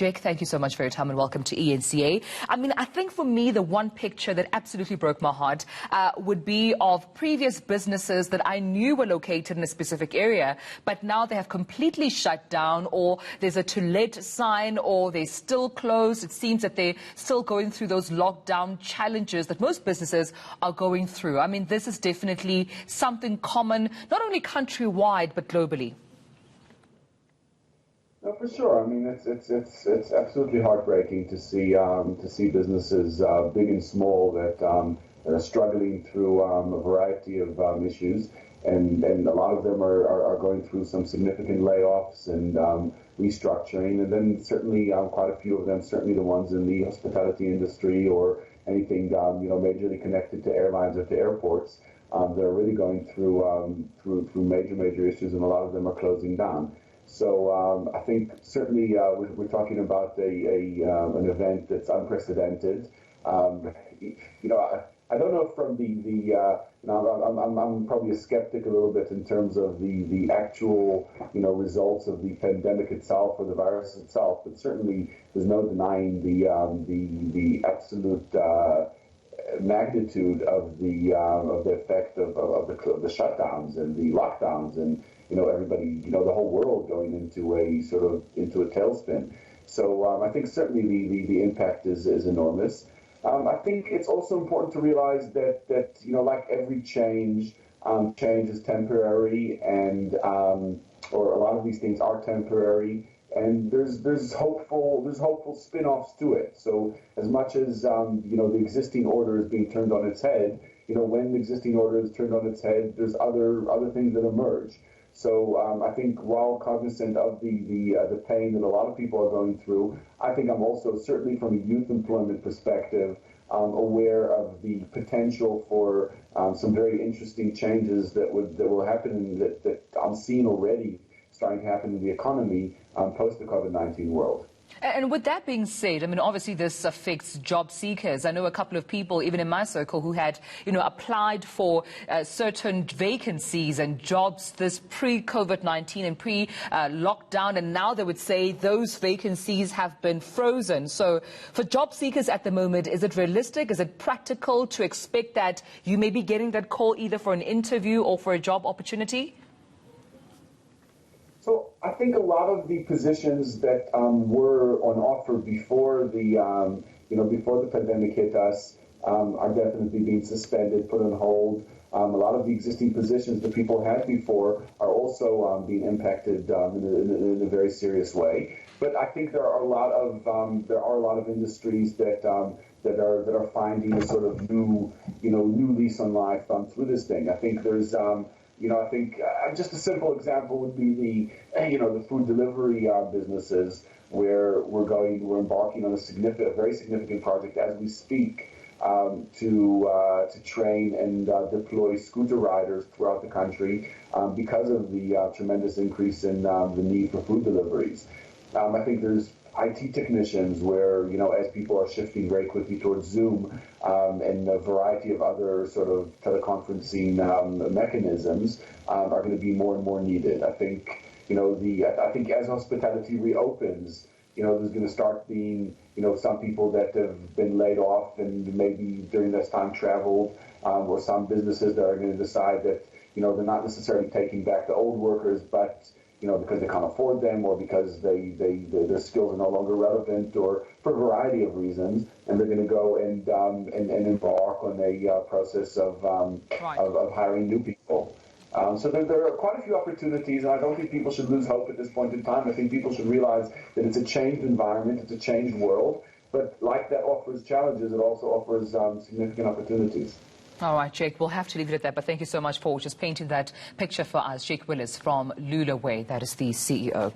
Jake, thank you so much for your time and welcome to ENCA. I mean, I think for me, the one picture that absolutely broke my heart would be of previous businesses that I knew were located in a specific area, but now they have completely shut down, or there's a to let sign, or they're still closed. It seems that they're still going through those lockdown challenges that most businesses are going through. I mean, this is definitely something common, not only countrywide, but globally. No, for sure. I mean, it's absolutely heartbreaking to see businesses, big and small, that are struggling through a variety of issues, and a lot of them are going through some significant layoffs and restructuring, and then certainly quite a few of them, certainly the ones in the hospitality industry or anything majorly connected to airlines or to airports, they're really going through major issues, and a lot of them are closing down. So I think certainly we're talking about an event that's unprecedented. I don't know from I'm probably a skeptic a little bit in terms of the actual results of the pandemic itself or the virus itself, but certainly there's no denying the absolute magnitude of the effect of the shutdowns and the lockdowns, and everybody, the whole world going into a tailspin. So I think certainly the impact is enormous. I think it's also important to realize that like every change is temporary, and or a lot of these things are temporary. And there's hopeful spin-offs to it. So as much as the existing order is being turned on its head, when the existing order is turned on its head, there's other things that emerge. So I think while cognizant of the pain that a lot of people are going through, I think I'm also, certainly from a youth employment perspective, aware of the potential for some very interesting changes that will happen, and that I'm seeing already starting to happen in the economy post the COVID-19 world. And with that being said, I mean, obviously this affects job seekers. I know a couple of people, even in my circle, who had, applied for certain vacancies and jobs this pre-COVID-19 and pre-lockdown, and now they would say those vacancies have been frozen. So for job seekers at the moment, is it realistic? Is it practical to expect that you may be getting that call either for an interview or for a job opportunity? So I think a lot of the positions that were on offer before the pandemic hit us are definitely being suspended, put on hold. A lot of the existing positions that people had before are also being impacted in a very serious way. But I think there are a lot of industries that are finding a sort of new lease on life through this thing. I think there's I think just a simple example would be the food delivery businesses, where we're embarking on a very significant project as we speak to train and deploy scooter riders throughout the country because of the tremendous increase in the need for food deliveries. I think there's IT technicians where, as people are shifting very quickly towards Zoom and a variety of other sort of teleconferencing mechanisms are going to be more and more needed. I think, I think as hospitality reopens, there's going to start being, some people that have been laid off and maybe during this time traveled, or some businesses that are going to decide that, they're not necessarily taking back the old workers, but because they can't afford them, or because their skills are no longer relevant, or for a variety of reasons, and they're going to go and embark on a process of hiring new people. So there are quite a few opportunities, and I don't think people should lose hope at this point in time. I think people should realize that it's a changed environment, it's a changed world, but like that offers challenges, it also offers significant opportunities. All right, Jake, we'll have to leave it at that, but thank you so much for just painting that picture for us. Jake Willis from Lula Way, that is the CEO.